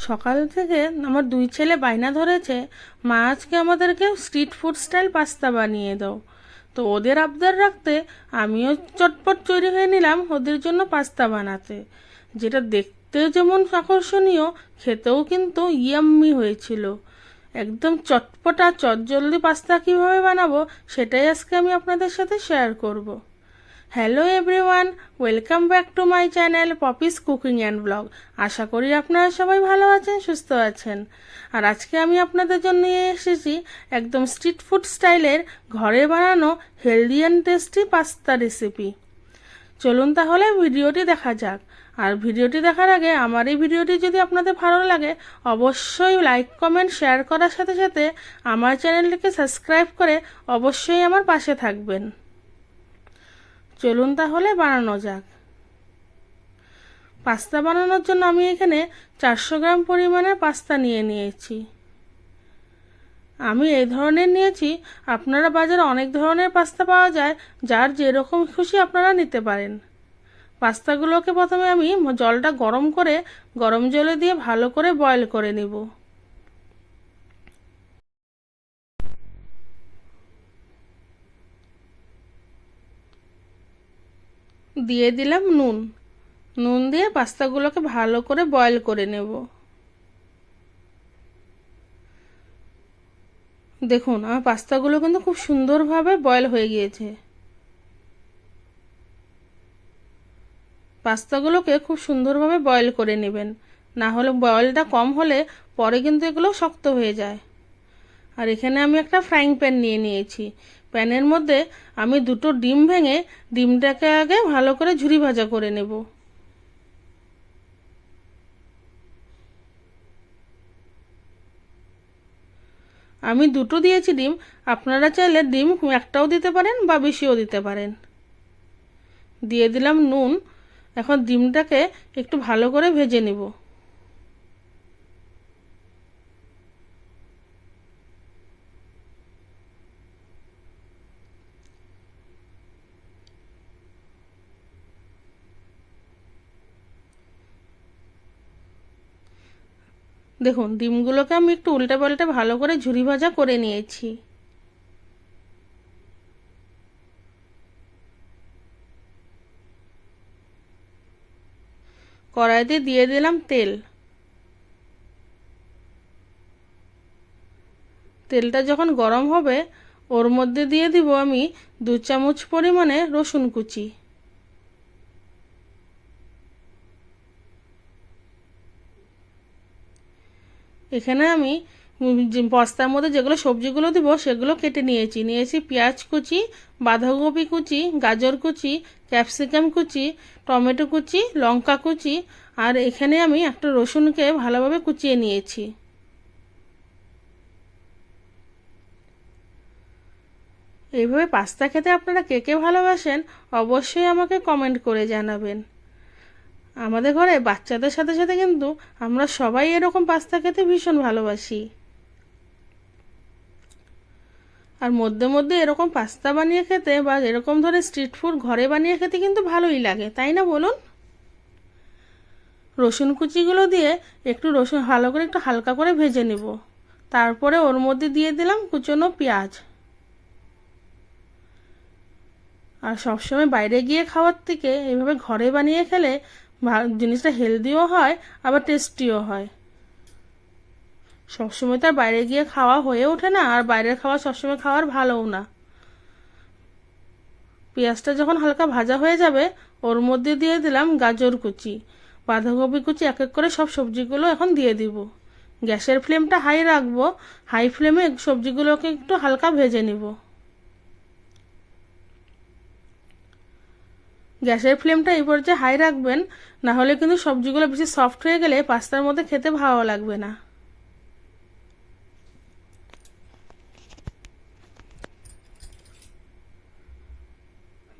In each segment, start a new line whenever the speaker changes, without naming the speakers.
সকাল থেকে আমার দুই ছেলে বায়না ধরেছে, মা আজকে আমাদেরকে স্ট্রিট ফুড স্টাইল পাস্তা বানিয়ে দাও। তো ওদের আবদার রাখতে আমিও চটপট তৈরি হয়ে নিলাম ওদের জন্য পাস্তা বানাতে, যেটা দেখতে যেমন আকর্ষণীয়, খেতেও কিন্তু ইয়াম্মি হয়েছিল। একদম চটপটা চটজলদি পাস্তা কীভাবে বানাবো সেটাই আজকে আমি আপনাদের সাথে শেয়ার করব। Hello everyone, welcome back to my channel Poppy's cooking and blog. আশা করি আপনারা সবাই ভালো আছেন, সুস্থ আছেন। আর আজকে আমি আপনাদের জন্য নিয়ে এসেছি একদম স্ট্রিট ফুড স্টাইলের ঘরে বানানো healthy and tasty pasta recipe. চলুন তাহলে ভিডিওটি দেখা যাক। আর ভিডিওটি দেখার আগে আমার এই ভিডিওটি যদি আপনাদের ভালো লাগে অবশ্যই লাইক কমেন্ট শেয়ার করার সাথে সাথে আমার চ্যানেলটিকে সাবস্ক্রাইব করে অবশ্যই আমার পাশে থাকবেন। চলুন তাহলে বানানো যাক। পাস্তা বানানোর জন্য আমি এখানে 400 গ্রাম পরিমাণের পাস্তা নিয়েছি। আমি এই ধরনের নিয়েছি, আপনারা বাজারে অনেক ধরনের পাস্তা পাওয়া যায়, যার যেরকম খুশি আপনারা নিতে পারেন। পাস্তাগুলোকে প্রথমে আমি জলটা গরম করে গরম জলে দিয়ে ভালো করে বয়েল করে নেব। দিয়ে দিলাম নুন। নুন দিয়ে পাস্তাগুলোকে ভালো করে বয়েল করে নেব। দেখুন আমার পাস্তাগুলো কিন্তু খুব সুন্দরভাবে বয়েল হয়ে গিয়েছে। পাস্তাগুলোকে খুব সুন্দরভাবে বয়েল করে নেবেন, না হলে বয়েলটা কম হলে পরে কিন্তু এগুলো শক্ত হয়ে যায়। আর এখানে আমি একটা ফ্রাইং প্যান নিয়েছি। প্যানের মধ্যে আমি দুটো ডিম ভেঙে ডিমটাকে আগে ভালো করে ঝুরি ভাজা করে নেব। আমি দুটো দিয়েছি ডিম, আপনারা চাইলে ডিম একটাও দিতে পারেন বা বেশিও দিতে পারেন। দিয়ে দিলাম নুন। এখন ডিমটাকে একটু ভালো করে ভেজে নেব। দেখুন ডিমগুলোকে আমি একটু উল্টে পাল্টে ভালো করে ঝুরি ভাজা করে নিয়েছি। কড়াইতে দিয়ে দিলাম তেল। তেলটা যখন গরম হবে ওর মধ্যে দিয়ে দিব আমি 2 চামচ পরিমাণে রসুন কুচি। এখানে আমি পাস্তার মধ্যে যেগুলো সবজিগুলো দিব সেগুলো কেটে নিয়েছি পেঁয়াজ কুচি, বাঁধাকপি কুচি, গাজর কুচি, ক্যাপসিকাম কুচি, টমেটো কুচি, লঙ্কা কুচি, আর এখানে আমি একটা রসুনকে ভালোভাবে কুচিয়ে নিয়েছি। এইভাবে পাস্তা খেতে আপনারা কে কে ভালোবাসেন অবশ্যই আমাকে কমেন্ট করে জানাবেন। আমাদের ঘরে বাচ্চাদের সাথে সাথে কিন্তু আমরা সবাই এরকম পাস্তা খেতে ভীষণ ভালোবাসি। আর মধ্যে মধ্যে এরকম পাস্তা বানিয়ে খেতে বা এরকম ধরে স্ট্রিট ফুড ঘরে বানিয়ে খেতে কিন্তু ভালোই লাগে, তাই না বলুন? রসুন কুচিগুলো দিয়ে একটু রসুন ভালো করে একটু হালকা করে ভেজে নেব। তারপরে ওর মধ্যে দিয়ে দিলাম কুচনো পেঁয়াজ। আর সবসময় বাইরে গিয়ে খাওয়ার থেকে এইভাবে ঘরে বানিয়ে খেলে জিনিসটা হেলদিও হয় আবার টেস্টিও হয়। সবসময় তো আর বাইরে গিয়ে খাওয়া হয়ে ওঠে না, আর বাইরের খাওয়া সবসময় খাওয়ার ভালোও না। পেঁয়াজটা যখন হালকা ভাজা হয়ে যাবে ওর মধ্যে দিয়ে দিলাম গাজর কুচি, বাঁধাকপি কুচি, এক এক করে সব সবজিগুলো এখন দিয়ে দিব। গ্যাসের ফ্লেমটা হাই রাখবো। হাই ফ্লেমে সবজিগুলোকে একটু হালকা ভেজে নিব। গ্যাসের ফ্লেমটা এই পর্যায়ে হাই রাখবেন, না হলে কিন্তু সবজিগুলো বেশি সফট হয়ে গেলে পাস্তার মধ্যে খেতে ভালো লাগবে না।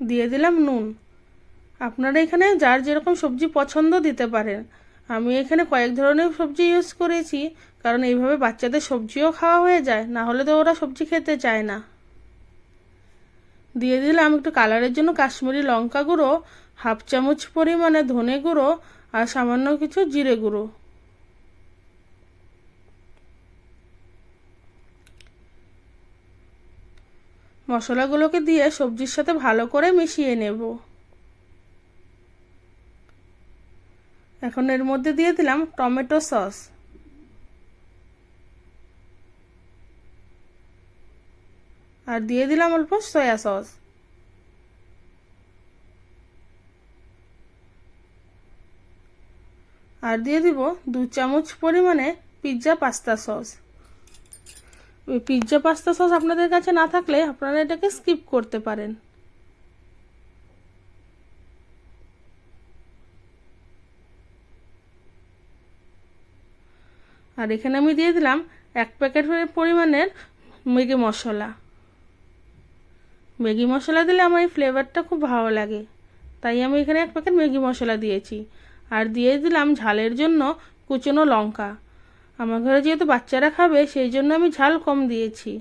দিয়ে দিলাম নুন। আপনারা এখানে যার যেরকম সবজি পছন্দ দিতে পারেন। আমি এখানে কয়েক ধরনের সবজি ইউজ করেছি, কারণ এইভাবে বাচ্চাদের সবজিও খাওয়া হয়ে যায়, না হলে তো ওরা সবজি খেতে চায় না। দিয়ে দিলাম একটু কালারের জন্য কাশ্মীরি লঙ্কা গুঁড়ো, 1/2 চামচ পরিমাণে ধনে গুঁড়ো, আর সামান্য কিছু জিরে গুঁড়ো। মশলাগুলোকে দিয়ে সবজির সাথে ভালো করে মিশিয়ে নেব। এখন এর মধ্যে দিয়ে দিলাম টমেটো সস, আর দিয়ে দিলাম অল্প সয়া সস, আর দিয়ে দিব 2 চামচ পরিমাণে পিৎজা পাস্তা সস। ওই পিৎজা পাস্তা সস আপনাদের কাছে না থাকলে আপনারা এটাকে স্কিপ করতে পারেন। আর এখানে আমি দিয়ে দিলাম 1 প্যাকেট পরিমাণের ম্যাগি মশলা। ম্যাগি মশলা দিলে আমার এই ফ্লেভারটা খুব ভালো লাগে, তাই আমি এখানে 1 প্যাকেট ম্যাগি মশলা দিয়েছি। আর দিয়ে দিলাম ঝালের জন্য কুচনো লঙ্কা। আমার ঘরে যেহেতু বাচ্চারা খাবে সেই জন্য আমি ঝাল কম দিয়েছি।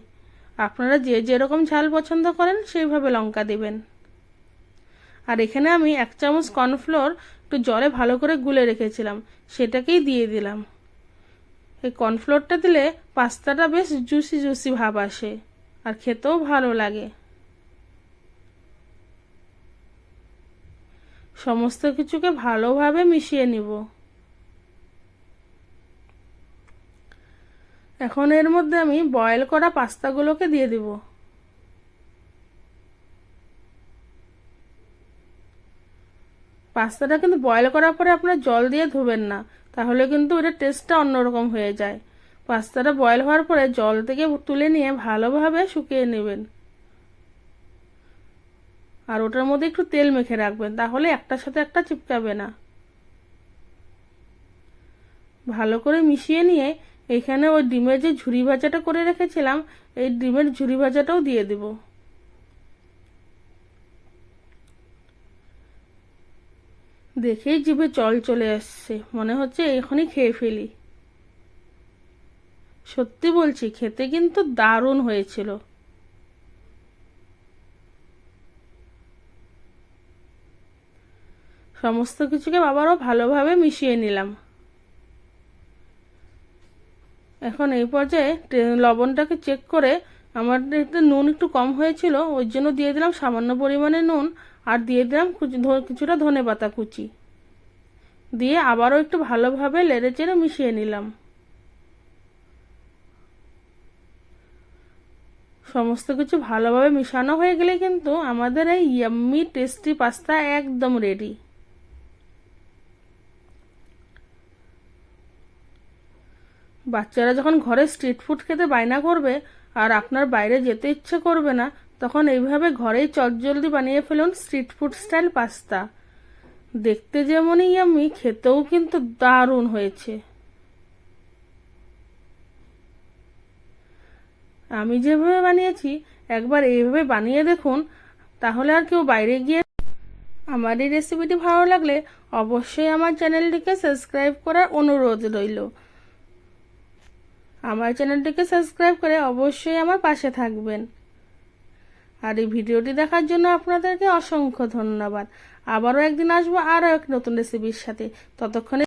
আপনারা যে যেরকম ঝাল পছন্দ করেন সেইভাবে লঙ্কা দেবেন। আর এখানে আমি 1 চামচ কর্নফ্লোর একটু জলে ভালো করে গুলে রেখেছিলাম, সেটাকেই দিয়ে দিলাম। এই কর্নফ্লোরটা দিলে পাস্তাটা বেশ জুসি জুসি ভাব আসে, আর খেতেও ভালো লাগে। সমস্ত কিছুকে ভালোভাবে মিশিয়ে নিব। এখন এর মধ্যে আমি বয়েল করা পাস্তাগুলোকে দিয়ে দিব। পাস্তাটা কিন্তু বয়েল করার পরে আপনারা জল দিয়ে ধুবেন না, তাহলে কিন্তু ওটা টেস্টটা অন্যরকম হয়ে যায়। পাস্তাটা বয়েল হওয়ার পরে জল থেকে তুলে নিয়ে ভালোভাবে শুকিয়ে নেবেন, আর ওটার মধ্যে একটু তেল মেখে রাখবেন, তাহলে একটার সাথে একটা চিপকাবে না। ভালো করে মিশিয়ে নিয়ে এখানে ওই ডিমের যে ঝুরি ভাজাটা করে রেখেছিলাম, এই ডিমের ঝুরি ভাজাটাও দিয়ে দেব। দেখেই জিভে জল চলে আসছে, মনে হচ্ছে এখনই খেয়ে ফেলি। সত্যি বলছি, খেতে কিন্তু দারুণ হয়েছিল। সমস্ত কিছুকে আবারও ভালোভাবে মিশিয়ে নিলাম। এখন এই পর্যায়ে লবণটাকে চেক করে আমার নুন একটু কম হয়েছিল, ওই জন্য দিয়ে দিলাম সামান্য পরিমাণে নুন, আর দিয়ে দিলাম কিছুটা ধনেপাতা কুচি, দিয়ে আবারও একটু ভালোভাবে নেড়ে চেড়ে মিশিয়ে নিলাম। সমস্ত কিছু ভালোভাবে মিশানো হয়ে গেলে কিন্তু আমাদের এই ইয়াম্মি টেস্টি পাস্তা একদম রেডি। বাচ্চারা যখন ঘরে স্ট্রিট ফুড খেতে বায়না করবে আর আপনার বাইরে যেতে ইচ্ছে করবে না, তখন এইভাবে ঘরেই চটজলদি বানিয়ে ফেলুন স্ট্রিট ফুড স্টাইল পাস্তা। দেখতে যেমনই ইয়াম্মি, খেতেও কিন্তু দারুণ হয়েছে। আমি যেভাবে বানিয়েছি একবার এইভাবে বানিয়ে দেখুন, তাহলে আর কেউ বাইরে গিয়ে। আমার এই রেসিপিটি ভালো লাগলে অবশ্যই আমার চ্যানেলটিকে সাবস্ক্রাইব করার অনুরোধ রইল। আমার চ্যানেলটিকে সাবস্ক্রাইব করে অবশ্যই আমার পাশে থাকবেন। আর এই ভিডিওটি দেখার জন্য আপনাদেরকে অসংখ্য ধন্যবাদ। আবারও একদিন আসবো আরও এক নতুন রেসিপির সাথে। ততক্ষণে